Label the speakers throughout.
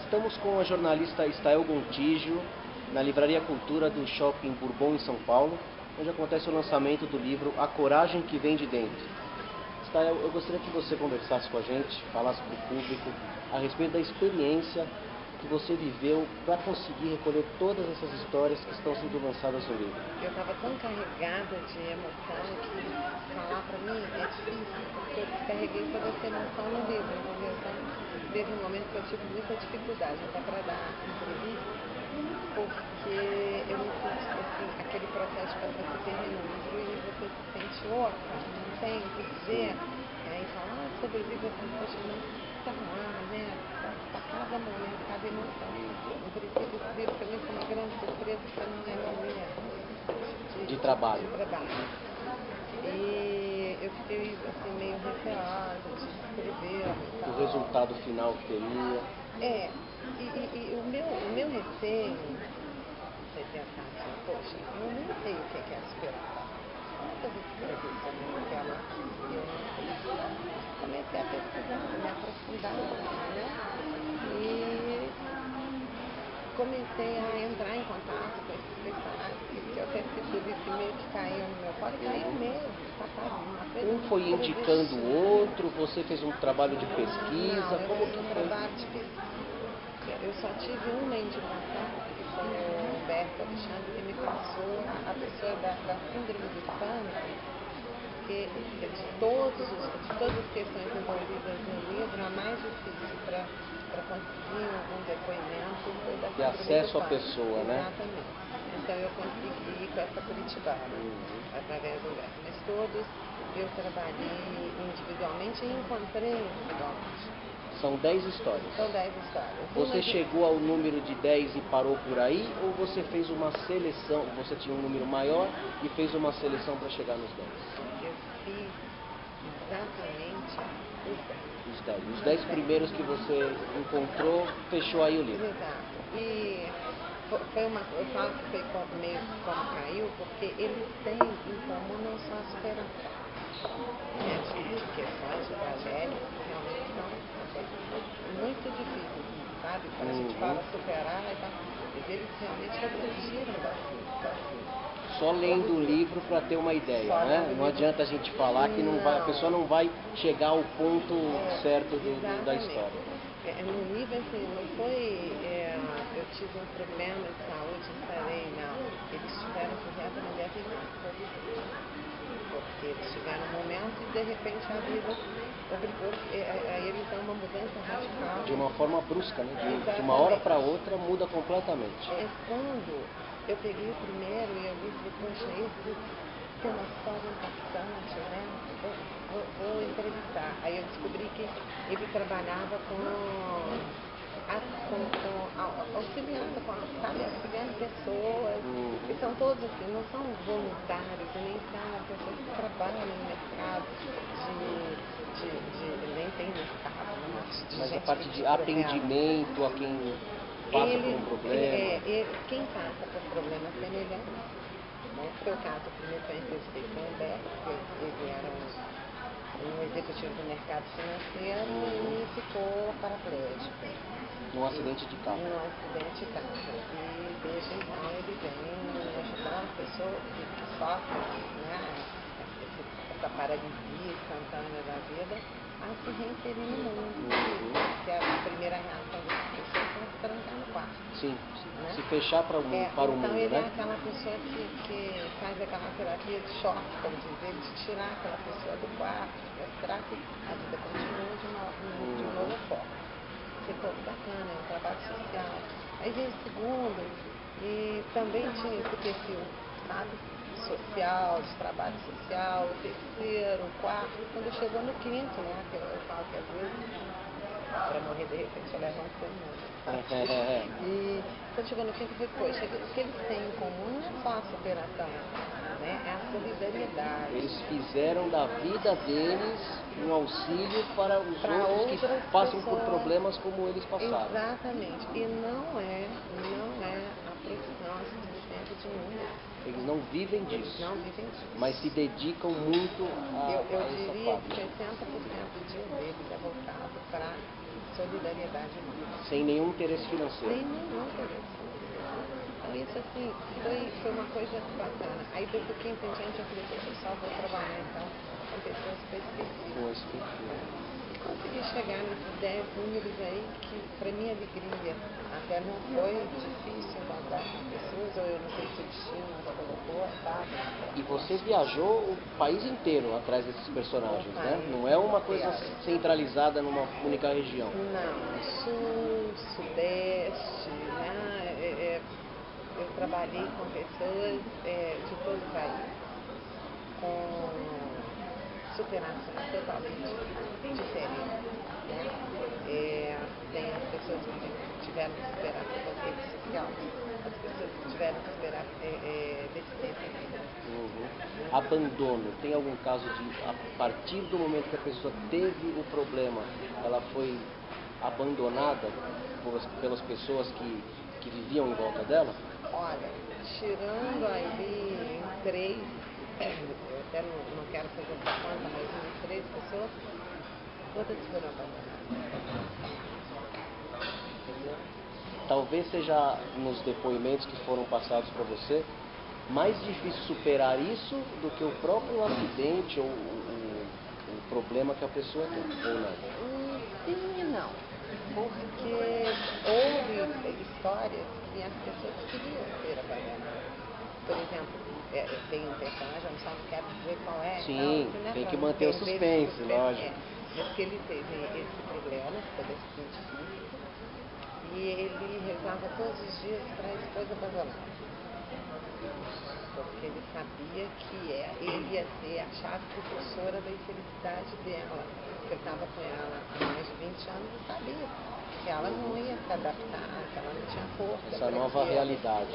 Speaker 1: Estamos com a jornalista Estael Gontijo na Livraria Cultura do Shopping Bourbon em São Paulo, onde acontece o lançamento do livro A Coragem que Vem de Dentro. Estael, eu gostaria que você conversasse com a gente, falasse para o público a respeito da experiência que você viveu para conseguir recolher todas essas histórias que estão sendo lançadas no livro.
Speaker 2: Eu estava tão carregada de emoção que falar para mim é difícil, porque eu descarreguei toda essa emoção no livro, entendeu? Então, teve um momento que eu tive muita dificuldade até para dar entrevista, porque eu me senti assim, aquele processo quando você termina um livro e você se sente oca, não tem o que dizer, e aí fala, sobrevive, eu falo, poxa, não está lá, né? Para cada momento, cada emoção. No princípio, esse livro para mim foi uma grande surpresa, porque não é meu erro
Speaker 1: De trabalho.
Speaker 2: E eu fiquei assim, meio receosa de escrever e tal.
Speaker 1: O resultado final que teria.
Speaker 2: E o meu receio, você pensar assim, poxa, eu nem sei o que é superação. Eu vou escrever sobre aquela e eu não sei. Comecei a pesquisar, me aprofundar, né? E comecei a entrar em contato com esses personagens que eu até escrevi primeiro que caiu no meu colo e caiu mesmo, sabe? Uma coisa
Speaker 1: Um foi indicando o outro, você fez um trabalho de pesquisa,
Speaker 2: não,
Speaker 1: como
Speaker 2: eu fiz
Speaker 1: que
Speaker 2: um
Speaker 1: foi?
Speaker 2: trabalho de pesquisa. Eu só tive uma indicação, que foi o Humberto Alexandre, que me passou a pessoa da síndrome do pânico, que de todas as questões envolvidas no livro, a mais difícil para conseguir um depoimento foi da
Speaker 1: De
Speaker 2: síndrome
Speaker 1: acesso
Speaker 2: do
Speaker 1: à
Speaker 2: pânico.
Speaker 1: pessoa, né?
Speaker 2: Exatamente. Então eu consegui ir com essa curitibana, através do Humberto. Mas todos eu trabalhei individualmente e encontrei individualmente.
Speaker 1: São 10 histórias.
Speaker 2: São 10 histórias.
Speaker 1: Você chegou ao número de 10 e parou por aí, ou você fez uma seleção, você tinha um número maior e fez uma seleção para chegar nos 10?
Speaker 2: Eu fiz exatamente os 10.
Speaker 1: Os 10 primeiros que você encontrou, fechou aí o livro.
Speaker 2: Exato. E foi eu falo que foi meio como caiu, porque eles têm em comum não só a superação, né, de questões de tragédias que realmente são muito difíceis, sabe? Quando a gente fala superar e tal, mas eles realmente ressurgiram daquilo.
Speaker 1: Só lendo o livro para ter uma ideia, né? Não adianta a gente falar que não vai, a pessoa não vai chegar ao ponto certo da história.
Speaker 2: No livro, assim, não foi, eu tive um problema de saúde, estarei, não. Eles tiveram que reaprender a viver. Porque eles tiveram um momento e de repente a vida obrigou a eles a uma mudança radical.
Speaker 1: De uma forma brusca, né? De uma hora para outra muda completamente.
Speaker 2: Quando eu peguei o primeiro e eu disse, poxa, esse tem uma história impactante, né? Vou entrevistar. Aí eu descobri que ele trabalhava auxiliando pessoas, que são todos assim, não são voluntários e nem são pessoas que trabalham no mercado nem tem mercado, não,
Speaker 1: mas
Speaker 2: gente
Speaker 1: a parte de
Speaker 2: problema.
Speaker 1: atendimento a quem passa por um problema.
Speaker 2: Quem passa por problemas semelhantes, né? Foi o caso, primeiro que eu entrevistei foi o Humberto, ele era um executivo do mercado financeiro e ficou paraplégico.
Speaker 1: Num acidente de carro.
Speaker 2: Num acidente de carro. E desde então ele vem ajudando pessoas que sofrem, né, essa paralisia instantânea da vida a se reinserir no mundo. Que é a primeira reação dessas pessoas é se trancar no quarto.
Speaker 1: Sim,
Speaker 2: né?
Speaker 1: Se fechar para o mundo,
Speaker 2: então
Speaker 1: né?
Speaker 2: Ele é aquela pessoa que faz aquela terapia de choque, como diz ele, de tirar aquela pessoa do quarto, de mostrar que a vida continua de um novo forma. Ficou bacana, é um trabalho social. Aí veio o segundo e também tinha esse perfil, sabe? Social, de trabalho social, o terceiro, o quarto, quando chegou no quinto, né? Que eu falo que às vezes para morrer de repente eu levo um pulmão. E quando chegou no quinto eu falei, poxa, o que eles têm em comum não é só a superação, né? É a solidariedade.
Speaker 1: Eles fizeram da vida deles um auxílio para os outros que passam por problemas como eles passaram.
Speaker 2: Exatamente. E não é a profissão, a subsistência de nenhum.
Speaker 1: Eles não vivem disso.
Speaker 2: Não vivem disso.
Speaker 1: Mas se dedicam muito a
Speaker 2: eu
Speaker 1: essa
Speaker 2: diria
Speaker 1: parte.
Speaker 2: que 60% do dia deles é voltado para solidariedade humana.
Speaker 1: Sem nenhum interesse
Speaker 2: Sem
Speaker 1: financeiro.
Speaker 2: nenhum interesse. Então isso assim, foi uma coisa bacana. Aí do quinto em diante eu falei, eu só vou trabalhar então com pessoas com esse perfil.
Speaker 1: Com esse perfil.
Speaker 2: E consegui chegar nesses 10 números aí que, para minha alegria, até não foi difícil encontrar com pessoas, ou eu não sei se o destino nos colocou, sabe?
Speaker 1: E você viajou o país inteiro atrás desses personagens, né? Não é uma coisa centralizada numa única região.
Speaker 2: Não, sul, sudeste, né? Eu trabalhei com pessoas de todo o país, com superações totalmente diferentes, né? Tem as pessoas que tiveram que superar preconceito social, as pessoas que tiveram que superar deficiência física.
Speaker 1: Abandono. Tem algum caso de, a partir do momento que a pessoa teve o problema, ela foi abandonada pelas pessoas que viviam em volta dela?
Speaker 2: Olha, tirando ali 3, eu até não quero fazer essa conta, mas em 3 pessoas, todas foram abandonadas. Entendeu?
Speaker 1: Talvez seja nos depoimentos que foram passados para você mais difícil superar isso do que o próprio acidente ou o problema que a pessoa tem, ou não?
Speaker 2: Sim e não. Porque houve histórias que as pessoas queriam ser abandonadas. Por exemplo, tem um personagem, eu só não quero dizer qual é.
Speaker 1: Sim,
Speaker 2: então, né,
Speaker 1: tem que
Speaker 2: não
Speaker 1: manter o
Speaker 2: perder
Speaker 1: suspense, lógico.
Speaker 2: Mas que ele teve esse problema, ficou deficiente físico, e ele rezava todos os dias para a esposa abandonar. Porque ele sabia que ele ia ser a chave propulsora da infelicidade dela. Porque ele estava com ela há mais de 20 anos e sabia que ela não ia se adaptar, que ela não tinha força.
Speaker 1: Essa nova realidade.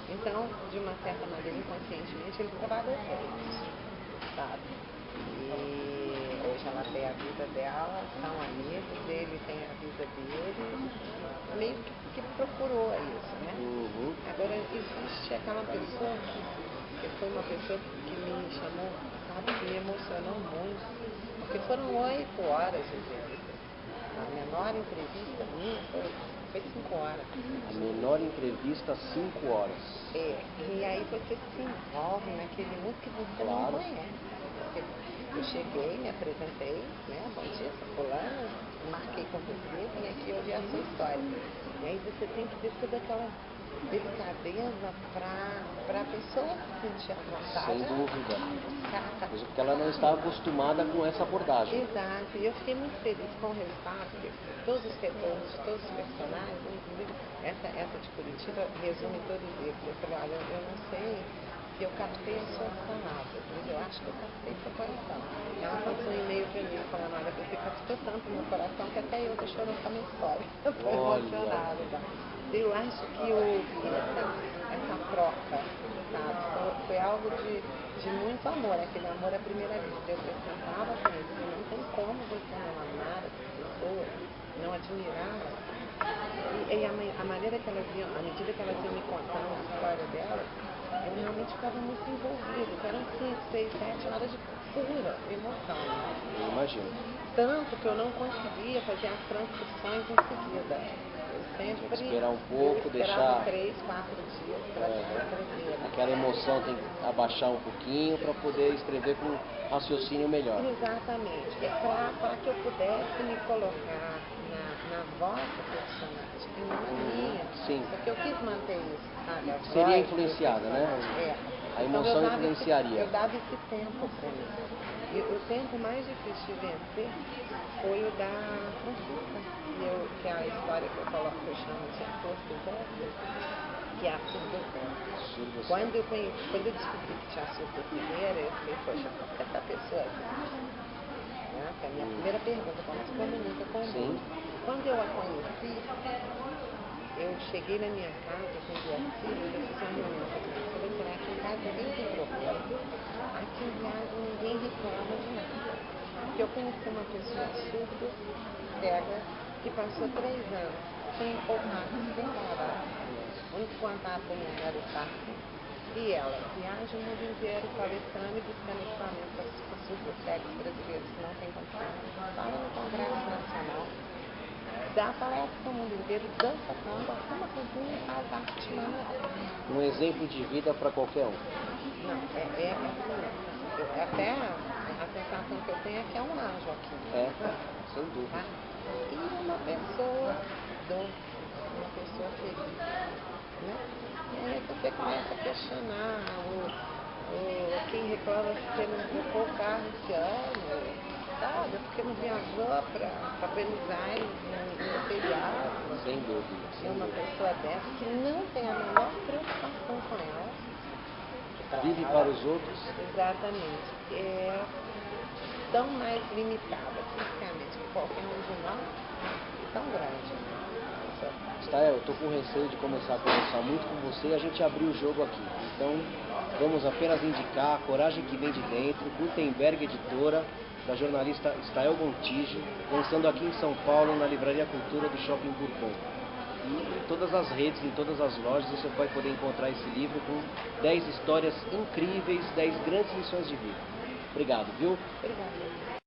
Speaker 2: Então, de uma certa maneira, inconscientemente, ele trabalhou com isso, sabe? E hoje ela tem a vida dela, são amigos, ele tem a vida dele, meio que procurou isso, né? Agora, existe aquela pessoa que foi uma pessoa que me chamou, sabe, que me emocionou muito, porque foram 8 horas de entrevista. A menor entrevista minha foi 5 horas.
Speaker 1: A menor entrevista, 5 horas.
Speaker 2: E aí você se envolve naquele mundo que você não conhece. Porque eu cheguei, me apresentei, né? Bom dia, sou fulana, marquei com você, vim aqui ouvir a sua história. E aí você tem que ter toda aquela delicadeza para a pessoa se sentir à vontade.
Speaker 1: Sem dúvida. Porque ela não está acostumada com essa abordagem.
Speaker 2: Exato. E eu fiquei muito feliz com o resultado, porque todos os retornos de todos os personagens, inclusive essa de Curitiba, resume todos eles. Eu falei, olha, eu não sei se eu captei as suas palavras, mas eu acho que eu captei seu coração. Ela passou um e-mail para mim falando, olha, você captou tanto meu coração que até eu tô chorando com a minha história. Eu tô emocionada. Tá? Eu acho que houve essa troca, sabe? Foi algo de muito amor, aquele amor à primeira vista. Eu precisava conhecer, não tem como você não amar as pessoas, não admirá-las. E a maneira que elas iam, à medida que elas iam me contando a história delas, eu realmente ficava muito envolvida. Eram 5, 6, 7 horas de pura emoção.
Speaker 1: Eu imagino.
Speaker 2: Tanto que eu não conseguia fazer as transcrições em seguida. Eu sempre
Speaker 1: esperar um pouco,
Speaker 2: esperava
Speaker 1: deixar
Speaker 2: 3, 4 dias para transcrever.
Speaker 1: Aquela emoção tem que abaixar um pouquinho para poder escrever com raciocínio melhor.
Speaker 2: Exatamente. Para que eu pudesse me colocar na voz do personagem, e não a minha.
Speaker 1: Sim.
Speaker 2: Porque eu quis manter isso, sabe? A
Speaker 1: Seria
Speaker 2: voz
Speaker 1: influenciada, né? A emoção
Speaker 2: então,
Speaker 1: influenciaria.
Speaker 2: Eu dava esse tempo para mim. E o tempo mais difícil de vencer foi o da Francisca, que é a história que eu coloco, que eu chamo de A Força Exército, que é a surda. Quando eu descobri que tinha a surda cegueira, eu falei, poxa, como que essa pessoa assiste? Né? Que é a minha primeira pergunta, como se comunica com o mundo. Quando eu a conheci, eu cheguei na minha casa com 2 filhas, eu fiz uma reunião com as minhas filhas, eu falei, aqui em casa ninguém tem problema. Aqui em casa ninguém reclama de nada. Porque eu conheci uma pessoa surda, cega, que passou 3 anos sem ouvir, sem parar. O único contato com ela era o parque. E ela viaja o mundo inteiro palestrando e buscando equipamento para surdos cegos brasileiros que não têm condição. Fala no Congresso Nacional. dá palestra no mundo inteiro, dança, canta, uma coisinha, faz arte manual.
Speaker 1: Um exemplo de vida para qualquer um.
Speaker 2: Não, é assim. Até a sensação que eu tenho é que é um anjo aqui.
Speaker 1: É, sem dúvida.
Speaker 2: Tá? E uma pessoa doce, uma pessoa feliz. Né? E aí você começa a questionar quem reclama que você não trocou o carro esse ano, sabe? Porque não viajou para Buenos Aires no feriado.
Speaker 1: Sem dúvida.
Speaker 2: É uma pessoa dessa que não tem a menor preocupação com ela.
Speaker 1: Vive para os outros.
Speaker 2: Exatamente. É tão mais limitada fisicamente que qualquer um de nós e tão grande.
Speaker 1: Stael, eu estou com receio de começar a conversar muito com você e a gente abrir o jogo aqui. Então, vamos apenas indicar A Coragem que Vem de Dentro, Gutenberg Editora, da jornalista Stael Gontijo, lançando aqui em São Paulo, na Livraria Cultura do Shopping Bourbon. E em todas as redes, em todas as lojas, você vai poder encontrar esse livro com 10 histórias incríveis, 10 grandes lições de vida. Obrigado, viu?
Speaker 2: Obrigada.